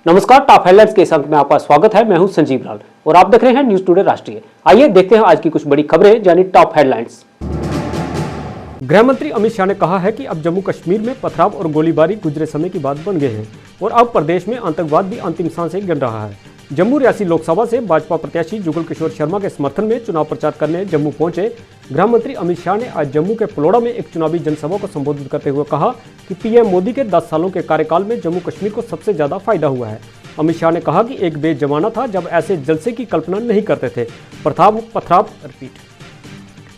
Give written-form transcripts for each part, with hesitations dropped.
नमस्कार, top headlines के इस अंक में आपका स्वागत है। मैं हूं संजीव लाल और आप देख रहे हैं न्यूज टुडे राष्ट्रीय। आइए देखते हैं आज की कुछ बड़ी खबरें यानी टॉप हेडलाइंस। गृह मंत्री अमित शाह ने कहा है कि अब जम्मू कश्मीर में पथराव और गोलीबारी गुजरे समय की बात बन गए हैं और अब प्रदेश में आतंकवाद भी अंतिम सांसें गिन रहा है। जम्मू रियासी लोकसभा से भाजपा प्रत्याशी जुगल किशोर शर्मा के समर्थन में चुनाव प्रचार करने जम्मू पहुंचे गृह मंत्री अमित शाह ने आज जम्मू के पलोड़ा में एक चुनावी जनसभा को संबोधित करते हुए कहा कि पीएम मोदी के 10 सालों के कार्यकाल में जम्मू कश्मीर को सबसे ज्यादा फायदा हुआ है। अमित शाह ने कहा कि एक बेर जमाना था जब ऐसे जलसे की कल्पना नहीं करते थे।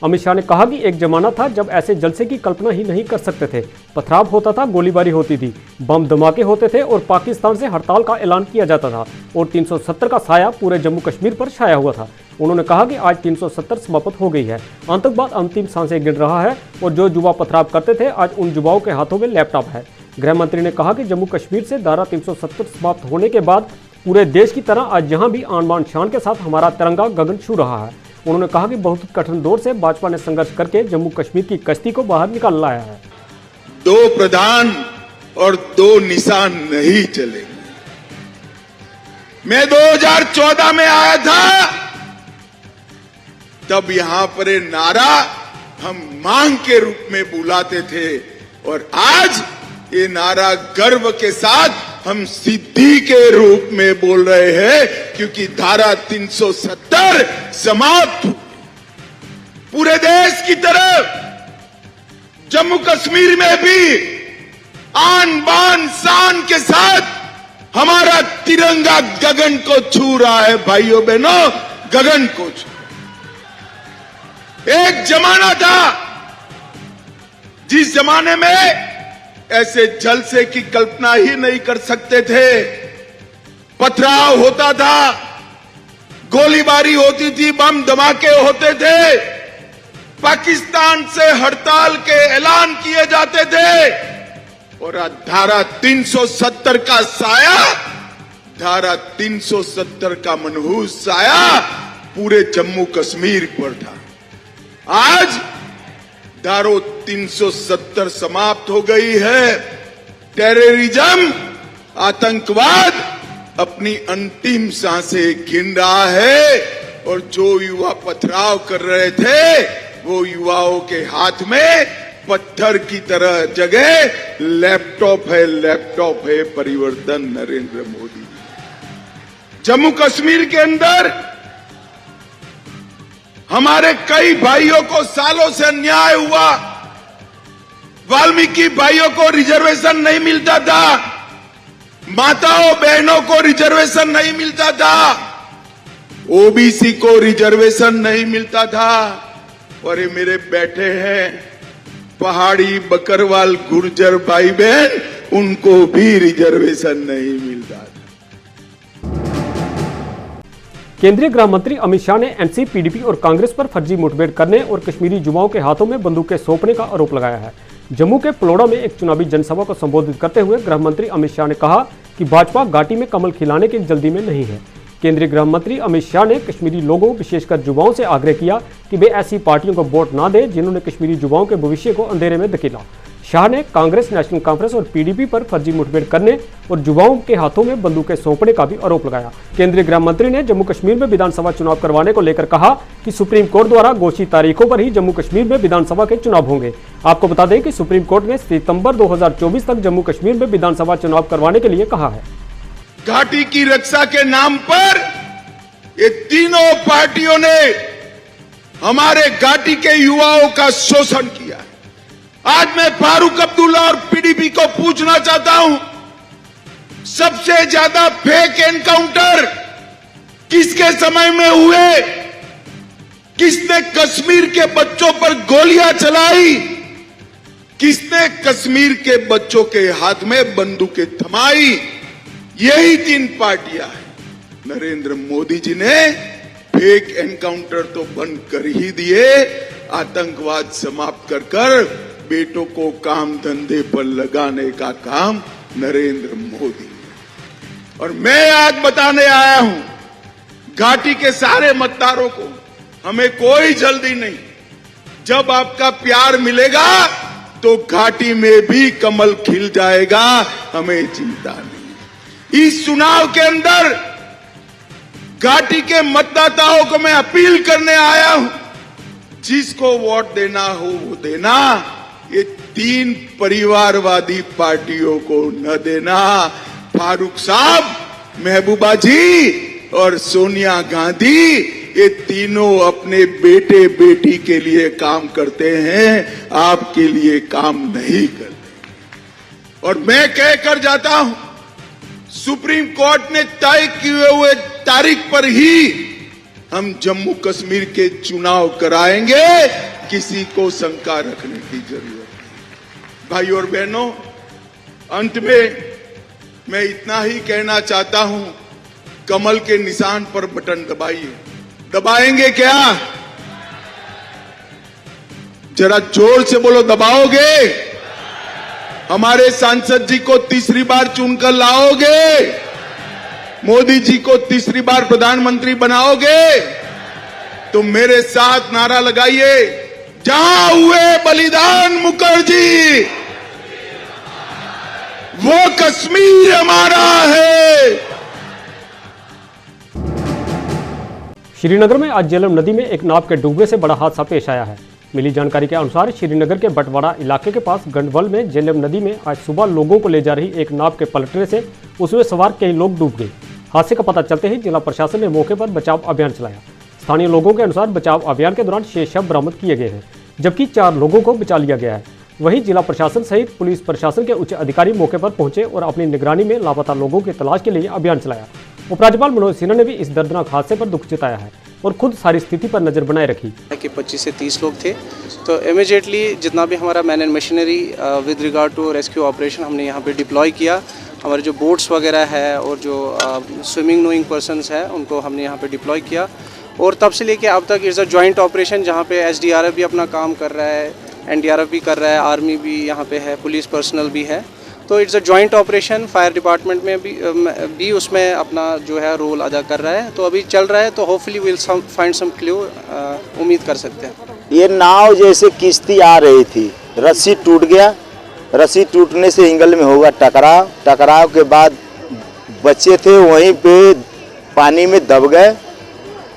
अमित शाह ने कहा कि एक जमाना था जब ऐसे जलसे की कल्पना ही नहीं कर सकते थे। पथराव होता था, गोलीबारी होती थी, बम धमाके होते थे और पाकिस्तान से हड़ताल का ऐलान किया जाता था और 370 का साया पूरे जम्मू कश्मीर पर छाया हुआ था। उन्होंने कहा कि आज 370 समाप्त हो गई है, आतंकवाद अंतिम सांसें गिन रहा है और जो युवा पथराव करते थे आज उन युवाओं के हाथों में लैपटॉप है। गृह मंत्री ने कहा कि जम्मू कश्मीर से धारा 370 समाप्त होने के बाद पूरे देश की तरह आज जहां भी आन बान शान के साथ हमारा तिरंगा गगन छू रहा है। उन्होंने कहा कि बहुत कठिन दौर से भाजपा ने संघर्ष करके जम्मू कश्मीर की कश्ती को बाहर निकाल लाया है। 2 प्रधान और 2 निशान नहीं चलेंगे। मैं 2014 में आया था, तब यहां पर ये नारा हम मांग के रूप में बुलाते थे और आज ये नारा गर्व के साथ हम सिद्धि के रूप में बोल रहे हैं, क्योंकि धारा 370 समाप्त हुई। पूरे देश की तरफ जम्मू कश्मीर में भी आन बान शान के साथ हमारा तिरंगा गगन को छू रहा है। भाइयों बहनों, गगन को छू। एक जमाना था जिस जमाने में ऐसे जलसे की कल्पना ही नहीं कर सकते थे। पथराव होता था, गोलीबारी होती थी, बम धमाके होते थे, पाकिस्तान से हड़ताल के ऐलान किए जाते थे और धारा 370 का साया, धारा 370 का मनहूस साया पूरे जम्मू कश्मीर पर था। आज धारा 370 समाप्त हो गई है। टेररिज्म, आतंकवाद अपनी अंतिम सांसें गिन रहा है और जो युवा पथराव कर रहे थे वो युवाओं के हाथ में पत्थर की तरह जगह लैपटॉप है, लैपटॉप है परिवर्तन नरेंद्र मोदी। जम्मू कश्मीर के अंदर हमारे कई भाइयों को सालों से अन्याय हुआ। वाल्मीकि भाइयों को रिजर्वेशन नहीं मिलता था, माताओं बहनों को रिजर्वेशन नहीं मिलता था, ओबीसी को रिजर्वेशन नहीं मिलता था। और ये मेरे बैठे हैं पहाड़ी बकरवाल गुर्जर भाई बहन, उनको भी रिजर्वेशन नहीं मिलता था। केंद्रीय गृह मंत्री अमित शाह ने एनसी, पीडीपी और कांग्रेस पर फर्जी मुठभेड़ करने और कश्मीरी युवाओं के हाथों में बंदूकें सौंपने का आरोप लगाया है। जम्मू के पलोड़ा में एक चुनावी जनसभा को संबोधित करते हुए गृह मंत्री अमित शाह ने कहा कि भाजपा घाटी में कमल खिलाने की जल्दी में नहीं है। केंद्रीय गृह मंत्री अमित शाह ने कश्मीरी लोगों, विशेषकर युवाओं से आग्रह किया कि वे ऐसी पार्टियों को वोट न दें जिन्होंने कश्मीरी युवाओं के भविष्य को अंधेरे में धकेला। शाह ने कांग्रेस, नेशनल कॉन्फ्रेंस और पीडीपी पर फर्जी मुठभेड़ करने और युवाओं के हाथों में बंदूकें सौंपने का भी आरोप लगाया। केंद्रीय गृह मंत्री ने जम्मू कश्मीर में विधानसभा चुनाव करवाने को लेकर कहा कि सुप्रीम कोर्ट द्वारा घोषित तारीखों पर ही जम्मू कश्मीर में विधानसभा के चुनाव होंगे। आपको बता दें कि सुप्रीम कोर्ट ने सितंबर 2024 तक जम्मू कश्मीर में विधानसभा चुनाव करवाने के लिए कहा है। घाटी की रक्षा के नाम पर ये तीनों पार्टियों ने हमारे घाटी के युवाओं का शोषण किया। आज मैं फारूक अब्दुल्ला और पीडीपी को पूछना चाहता हूं, सबसे ज्यादा फेक एनकाउंटर किसके समय में हुए? किसने कश्मीर के बच्चों पर गोलियां चलाई? किसने कश्मीर के बच्चों के हाथ में बंदूकें थमाई? यही 3 पार्टियां हैं। नरेंद्र मोदी जी ने फेक एनकाउंटर तो बंद कर ही दिए, आतंकवाद समाप्त कर बेटों को काम धंधे पर लगाने का काम नरेंद्र मोदी ने। और मैं आज बताने आया हूं घाटी के सारे मतदारों को, हमें कोई जल्दी नहीं। जब आपका प्यार मिलेगा तो घाटी में भी कमल खिल जाएगा, हमें चिंता नहीं। इस चुनाव के अंदर घाटी के मतदाताओं को मैं अपील करने आया हूं, जिसको वोट देना हो वो देना, ये 3 परिवारवादी पार्टियों को न देना। फारूक साहब, महबूबा जी और सोनिया गांधी, ये तीनों अपने बेटे बेटी के लिए काम करते हैं, आपके लिए काम नहीं करते। और मैं कहकर जाता हूं, सुप्रीम कोर्ट ने तय किए हुए तारीख पर ही हम जम्मू कश्मीर के चुनाव कराएंगे, किसी को शंका रखने की जरूरत नहीं। भाई और बहनों, अंत में मैं इतना ही कहना चाहता हूं, कमल के निशान पर बटन दबाइए। दबाएंगे क्या? जरा जोर से बोलो, दबाओगे? हमारे सांसद जी को तीसरी बार चुनकर लाओगे? मोदी जी को तीसरी बार प्रधानमंत्री बनाओगे? तो मेरे साथ नारा लगाइए, जहां हुए बलिदान मुखर्जी, वो कश्मीर हमारा है। श्रीनगर में आज झेलम नदी में एक नाव के डूबने से बड़ा हादसा पेश आया है। मिली जानकारी के अनुसार श्रीनगर के बटवाड़ा इलाके के पास गंडवल में झेलम नदी में आज सुबह लोगों को ले जा रही एक नाव के पलटने से उसमें सवार कई लोग डूब गए। हादसे का पता चलते ही जिला प्रशासन ने मौके पर बचाव अभियान चलाया। स्थानीय लोगों के अनुसार बचाव अभियान के दौरान 6 शव बरामद किए गए हैं, जबकि 4 लोगों को बचा लिया गया है। वहीं जिला प्रशासन सहित पुलिस प्रशासन के उच्च अधिकारी मौके पर पहुंचे और अपनी निगरानी में लापता लोगों की तलाश के लिए अभियान चलाया। उपराज्यपाल मनोज सिन्हा ने भी इस दर्दनाक हादसे पर दुख जताया है और खुद सारी स्थिति पर नजर बनाए रखी। कि 25 से 30 लोग थे, तो इमीडिएटली जितना भी हमारा man and machinery with regard to rescue operation हमने यहाँ पे डिप्लॉय किया। हमारे जो बोट्स वगैरह है और जो स्विमिंग नोइंग पर्सनस है उनको हमने यहाँ पे डिप्लॉय किया। और तब से लेके अब तक इट्स अ जॉइंट ऑपरेशन, जहाँ पे SDRF भी अपना काम कर रहा है, NDRF भी कर रहा है, आर्मी भी यहाँ पे है, पुलिस पर्सनल भी है। तो it's a joint operation. Fire department में भी उसमें अपना जो है रोल अदा कर रहा है। तो अभी चल रहा है, तो hopefully will find some clue, उम्मीद कर सकते हैं। ये नाव जैसे किश्ती आ रही थी, रस्सी टूट गया, रस्सी टूटने से एंगल में होगा टकराव, टकराव के बाद बच्चे थे वहीं पे पानी में दब गए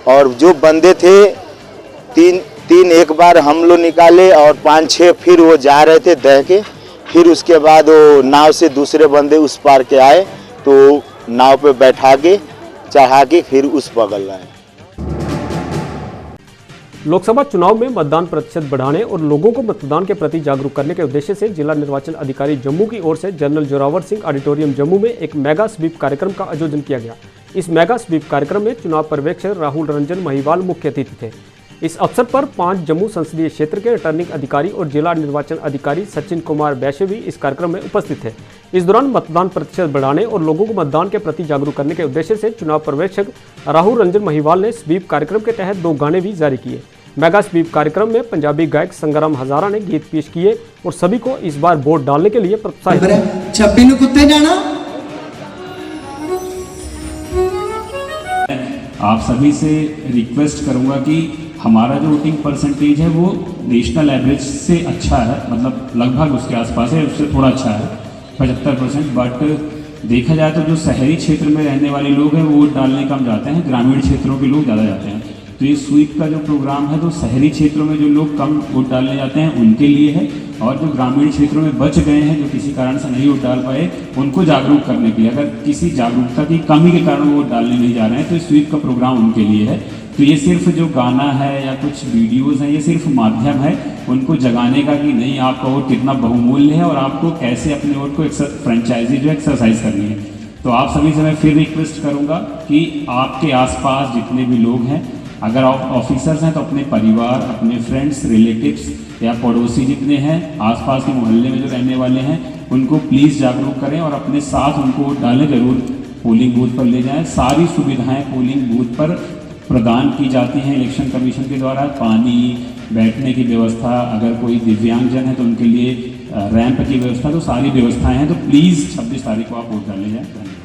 और जो बंदे थे तीन एक बार हम लोग निकाले और 5-6 फिर वो जा रहे थे दह के। फिर उसके बाद वो नाव से दूसरे बंदे उस पार के आए तो नाव पे बैठा के चढ़ा के फिर उस बगल लाए। लोकसभा चुनाव में मतदान प्रतिशत बढ़ाने और लोगों को मतदान के प्रति जागरूक करने के उद्देश्य से जिला निर्वाचन अधिकारी जम्मू की ओर से जनरल जोरावर सिंह ऑडिटोरियम जम्मू में एक मेगा स्वीप कार्यक्रम का आयोजन किया गया। इस मेगा स्वीप कार्यक्रम में चुनाव पर्यवेक्षक राहुल रंजन महिवाल मुख्य अतिथि थे। इस अवसर पर 5 जम्मू संसदीय क्षेत्र के रिटर्निंग अधिकारी और जिला निर्वाचन अधिकारी सचिन कुमार वैश्य भी इस कार्यक्रम में उपस्थित थे। इस दौरान मतदान प्रतिशत बढ़ाने और लोगों को मतदान के प्रति जागरूक करने के उद्देश्य से चुनाव पर्यवेक्षक राहुल रंजन महिवाल ने स्वीप कार्यक्रम के तहत 2 गाने भी जारी किए। मेगा स्वीप कार्यक्रम में पंजाबी गायक संग्राम हजारा ने गीत पेश किए और सभी को इस बार वोट डालने के लिए प्रोत्साहित किया। 26 कुत्ते जाना। आप सभी से रिक्वेस्ट करूंगा कि हमारा जो वोटिंग परसेंटेज है वो नेशनल एवरेज से अच्छा है, मतलब लगभग उसके आसपास है, उससे थोड़ा अच्छा है 75%। बट देखा जाए तो जो शहरी क्षेत्र में रहने वाले लोग हैं वो वोट डालने कम जाते हैं, ग्रामीण क्षेत्रों के लोग ज़्यादा जाते हैं। तो ये स्वीप का जो प्रोग्राम है तो शहरी क्षेत्रों में जो लोग कम वोट डालने जाते हैं उनके लिए है, और जो ग्रामीण क्षेत्रों में बच गए हैं, जो किसी कारण से नहीं वोट डाल पाए, उनको जागरूक करने के लिए। अगर किसी जागरूकता की कमी के कारण वो वोट डालने नहीं जा रहे हैं तो स्वीप का प्रोग्राम उनके लिए है। तो ये सिर्फ जो गाना है या कुछ वीडियोस हैं, ये सिर्फ माध्यम है उनको जगाने का कि नहीं आपका वोट कितना बहुमूल्य है और आपको कैसे अपने वोट को फ्रेंचाइजी जो एक्सरसाइज करनी है। तो आप सभी से मैं फिर रिक्वेस्ट करूंगा कि आपके आसपास जितने भी लोग हैं, अगर आप ऑफिसर्स हैं तो अपने परिवार, अपने फ्रेंड्स, रिलेटिव्स या पड़ोसी जितने हैं आसपास के मोहल्ले में जो रहने वाले हैं, उनको प्लीज़ जागरूक करें और अपने साथ उनको वोट डालें। जरूर पोलिंग बूथ पर ले जाएं। सारी सुविधाएं पोलिंग बूथ पर प्रदान की जाती हैं इलेक्शन कमीशन के द्वारा। पानी, बैठने की व्यवस्था, अगर कोई दिव्यांगजन है तो उनके लिए रैंप की व्यवस्था, तो सारी व्यवस्थाएं हैं। तो प्लीज़ 26 तारीख को आप वोट डालने जाएं। धन्यवाद।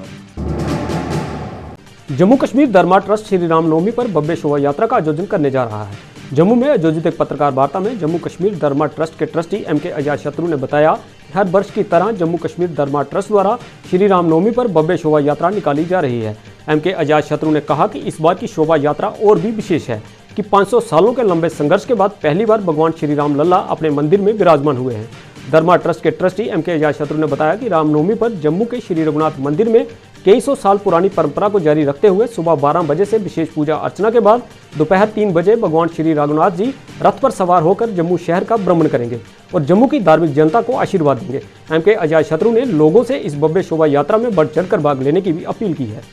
जम्मू कश्मीर धर्मा ट्रस्ट श्री रामनवमी पर भव्य शोभा यात्रा का आयोजन करने जा रहा है। जम्मू में आयोजित एक पत्रकार वार्ता में जम्मू कश्मीर धर्मा ट्रस्ट के ट्रस्टी MK अजातशत्रु ने बताया हर वर्ष की तरह जम्मू कश्मीर धर्मा ट्रस्ट द्वारा श्री रामनवमी पर भव्य शोभा यात्रा निकाली जा रही है। एमके अजातशत्रु ने कहा कि इस बार की शोभा यात्रा और भी विशेष है कि 500 सालों के लंबे संघर्ष के बाद पहली बार भगवान श्री राम लल्ला अपने मंदिर में विराजमान हुए हैं। धर्मा ट्रस्ट के ट्रस्टी एमके अजातशत्रु ने बताया कि रामनवमी पर जम्मू के श्री रघुनाथ मंदिर में कई सौ साल पुरानी परंपरा को जारी रखते हुए सुबह 12 बजे से विशेष पूजा अर्चना के बाद दोपहर 3 बजे भगवान श्री रघुनाथ जी रथ पर सवार होकर जम्मू शहर का भ्रमण करेंगे और जम्मू की धार्मिक जनता को आशीर्वाद देंगे। एमके अजातशत्रु ने लोगों से इस भव्य शोभा यात्रा में बढ़ चढ़कर भाग लेने की भी अपील की है।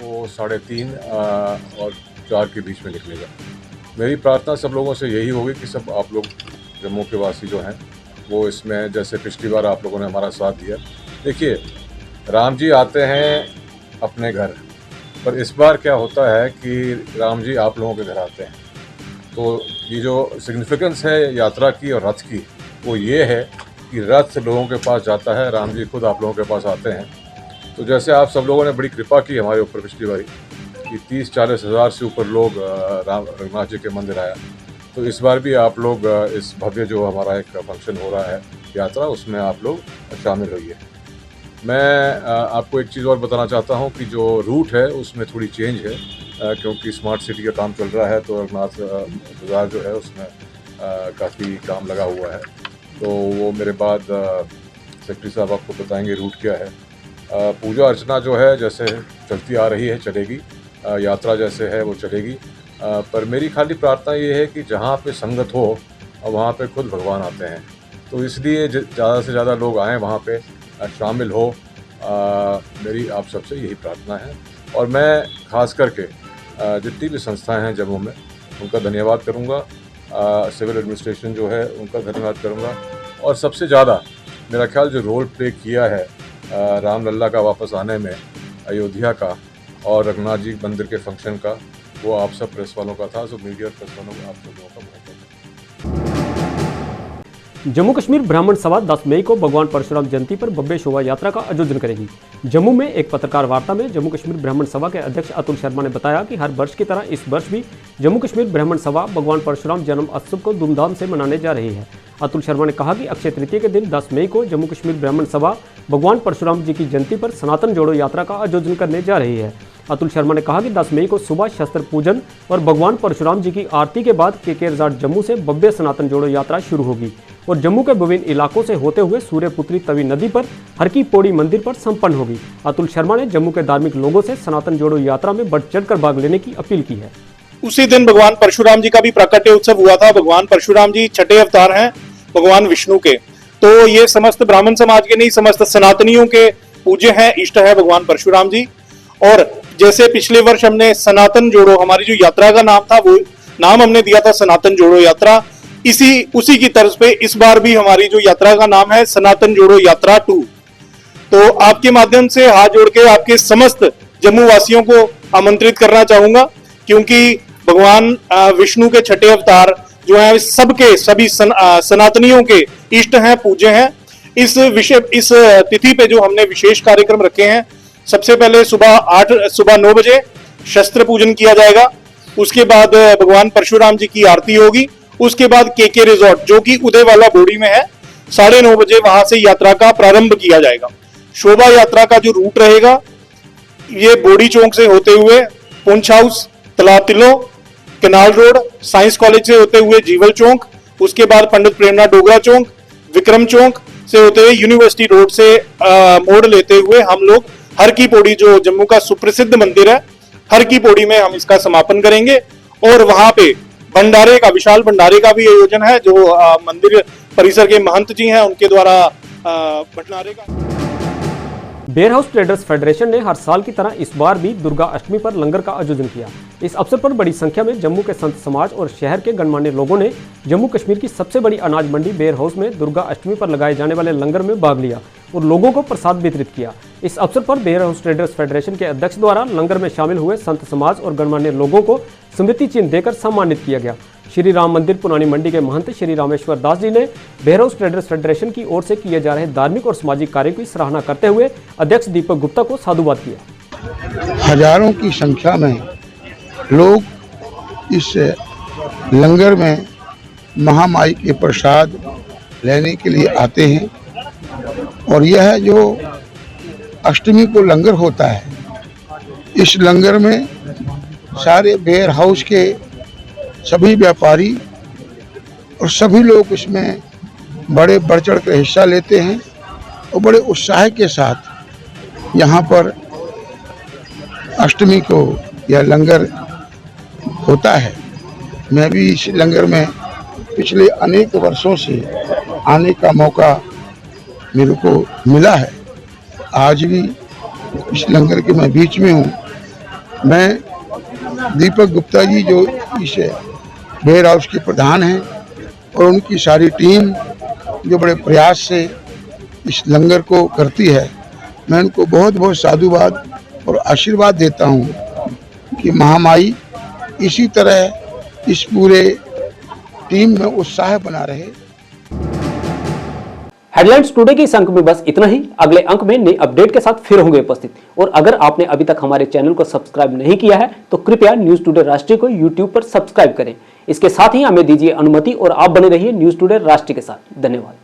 वो 3:30 और 4 के बीच में निकलेगा। मेरी प्रार्थना सब लोगों से यही होगी कि सब आप लोग जम्मू के वासी जो हैं वो इसमें, जैसे पिछली बार आप लोगों ने हमारा साथ दिया। देखिए, राम जी आते हैं अपने घर, पर इस बार क्या होता है कि राम जी आप लोगों के घर आते हैं। तो ये जो सिग्निफिकेंस है यात्रा की और रथ की, वो ये है कि रथ लोगों के पास जाता है, राम जी खुद आप लोगों के पास आते हैं। तो जैसे आप सब लोगों ने बड़ी कृपा की हमारे ऊपर पिछली बारी कि 30-40 हज़ार से ऊपर लोग राम रघुनाथ जी के मंदिर आया, तो इस बार भी आप लोग इस भव्य जो हमारा एक फंक्शन हो रहा है यात्रा, उसमें आप लोग शामिल होइए। मैं आपको एक चीज़ और बताना चाहता हूं कि जो रूट है उसमें थोड़ी चेंज है, क्योंकि स्मार्ट सिटी का काम चल रहा है, तो रघुनाथ बाज़ार जो है उसमें काफ़ी काम लगा हुआ है। तो वो मेरे बाद सेक्रेटरी साहब आपको बताएंगे रूट क्या है। पूजा अर्चना जो है जैसे चलती आ रही है चलेगी, यात्रा जैसे है वो चलेगी, पर मेरी खाली प्रार्थना ये है कि जहाँ पे संगत हो वहाँ पे खुद भगवान आते हैं। तो इसलिए ज़्यादा से ज़्यादा लोग आएँ, वहाँ पे शामिल हो, मेरी आप सबसे यही प्रार्थना है। और मैं खास करके जितनी भी संस्थाएं हैं जम्मू में उनका धन्यवाद करूँगा, सिविल एडमिनिस्ट्रेशन जो है उनका धन्यवाद करूँगा, और सबसे ज़्यादा मेरा ख्याल जो रोल प्ले किया है राम लल्ला का वापस आने में, अयोध्या का और रघुनाथ जी मंदिर के फंक्शन का, वो आप सब प्रेस वालों का था। सो मीडिया प्रेस वालों को आप सब लोगों का बहुत जम्मू कश्मीर ब्राह्मण सभा 10 मई को भगवान परशुराम जयंती पर भव्य शोभा यात्रा का आयोजन करेगी। जम्मू में एक पत्रकार वार्ता में जम्मू कश्मीर ब्राह्मण सभा के अध्यक्ष अतुल शर्मा ने बताया कि हर वर्ष की तरह इस वर्ष भी जम्मू कश्मीर ब्राह्मण सभा भगवान परशुराम जन्म उत्सव को धूमधाम से मनाने जा रही है। अतुल शर्मा ने कहा कि अक्षय तृतीया के दिन 10 मई को जम्मू कश्मीर ब्राह्मण सभा भगवान परशुराम जी की जयंती पर सनातन जोड़ो यात्रा का आयोजन करने जा रही है। अतुल शर्मा ने कहा कि 10 मई को सुबह शस्त्र पूजन और भगवान परशुराम जी की आरती के बाद केके रिजॉर्ट जम्मू से भव्य सनातन जोड़ो यात्रा शुरू होगी और जम्मू के विभिन्न इलाकों से होते हुए सूर्यपुत्री तवी नदी पर हर की पौड़ी मंदिर पर संपन्न होगी। अतुल शर्मा ने जम्मू के धार्मिक लोगों से सनातन जोड़ो यात्रा में बढ़ चढ़कर भाग लेने की अपील की है। उसी दिन भगवान परशुराम जी का भी प्राकट्य उत्सव हुआ था। भगवान परशुराम जी छठे अवतार हैं भगवान विष्णु के, तो ये समस्त ब्राह्मण समाज के नहीं, समस्त सनातनियों के पूज्य हैं, इष्ट है भगवान परशुराम जी। और जैसे पिछले वर्ष हमने सनातन जोड़ो, हमारी जो यात्रा का नाम था वो नाम हमने दिया था सनातन जोड़ो यात्रा, उसी की तर्ज पे इस बार भी हमारी जो यात्रा का नाम है सनातन जोड़ो यात्रा 2। तो आपके माध्यम से हाथ जोड़ के आपके समस्त जम्मू वासियों को आमंत्रित करना चाहूंगा, क्योंकि भगवान विष्णु के छठे अवतार जो है सबके सभी सनातनियों के इष्ट हैं, पूज्य हैं। इस तिथि पे जो हमने विशेष कार्यक्रम रखे हैं, सबसे पहले सुबह 9 बजे शस्त्र पूजन किया जाएगा, उसके बाद भगवान परशुराम जी की आरती होगी, उसके बाद केके रिजॉर्ट जो कि उदयवाला बोड़ी में है 9:30 बजे वहां से यात्रा का प्रारंभ किया जाएगा। शोभा यात्रा का जो रूट रहेगा ये बोड़ी चौक से होते हुए पुंछ हाउस, तालाब Tillo, canal road, science college से होते हुए जीवल चौक, उसके बाद पंडित प्रेमनाथ डोगरा चौक, विक्रम चौक से होते हुए यूनिवर्सिटी रोड से मोड़ लेते हुए हम लोग हर की पौड़ी जो जम्मू का सुप्रसिद्ध मंदिर है हर की पौड़ी में हम इसका समापन करेंगे। और वहां पे भंडारे का, विशाल भंडारे का भी आयोजन है, जो मंदिर परिसर के महंत जी हैं उनके द्वारा भंडारे का। बेयर हाउस ट्रेडर्स फेडरेशन ने हर साल की तरह इस बार भी दुर्गा अष्टमी पर लंगर का आयोजन किया। इस अवसर पर बड़ी संख्या में जम्मू के संत समाज और शहर के गणमान्य लोगों ने जम्मू कश्मीर की सबसे बड़ी अनाज मंडी बेयर हाउस में दुर्गा अष्टमी पर लगाए जाने वाले लंगर में भाग लिया और लोगों को प्रसाद वितरित किया। इस अवसर पर बेयर हाउस ट्रेडर्स फेडरेशन के अध्यक्ष द्वारा लंगर में शामिल हुए संत समाज और गणमान्य लोगों को स्मृति चिन्ह देकर सम्मानित किया गया। श्री राम मंदिर पुरानी मंडी के महंत श्री रामेश्वर दास जी ने बेयर हाउस ट्रेडर्स फेडरेशन की ओर से किए जा रहे धार्मिक और सामाजिक कार्यों की सराहना करते हुए अध्यक्ष दीपक गुप्ता को साधुवाद किया। हजारों की संख्या में लोग इस लंगर में महामाई के प्रसाद लेने के लिए आते हैं और यह जो अष्टमी को लंगर होता है, इस लंगर में सारे वेयर हाउस के सभी व्यापारी और सभी लोग इसमें बड़े बढ़ चढ़ कर हिस्सा लेते हैं और बड़े उत्साह के साथ यहाँ पर अष्टमी को यह लंगर होता है। मैं भी इस लंगर में पिछले अनेक वर्षों से आने का मौका मेरे को मिला है। आज भी इस लंगर के मैं बीच में हूँ। मैं दीपक गुप्ता जी जो इस वेयर हाउस के प्रधान हैं और उनकी सारी टीम जो बड़े प्रयास से इस लंगर को करती है, मैं उनको बहुत बहुत साधुवाद और आशीर्वाद देता हूँ कि महामाई इसी तरह इस पूरे टीम में उत्साह बना रहे। हेडलाइंस टुडे के इस अंक में बस इतना ही। अगले अंक में नए अपडेट के साथ फिर होंगे उपस्थित। और अगर आपने अभी तक हमारे चैनल को सब्सक्राइब नहीं किया है तो कृपया न्यूज टुडे राष्ट्रीय को यूट्यूब पर सब्सक्राइब करें। इसके साथ ही हमें दीजिए अनुमति और आप बने रहिए न्यूज टुडे राष्ट्रीय के साथ। धन्यवाद।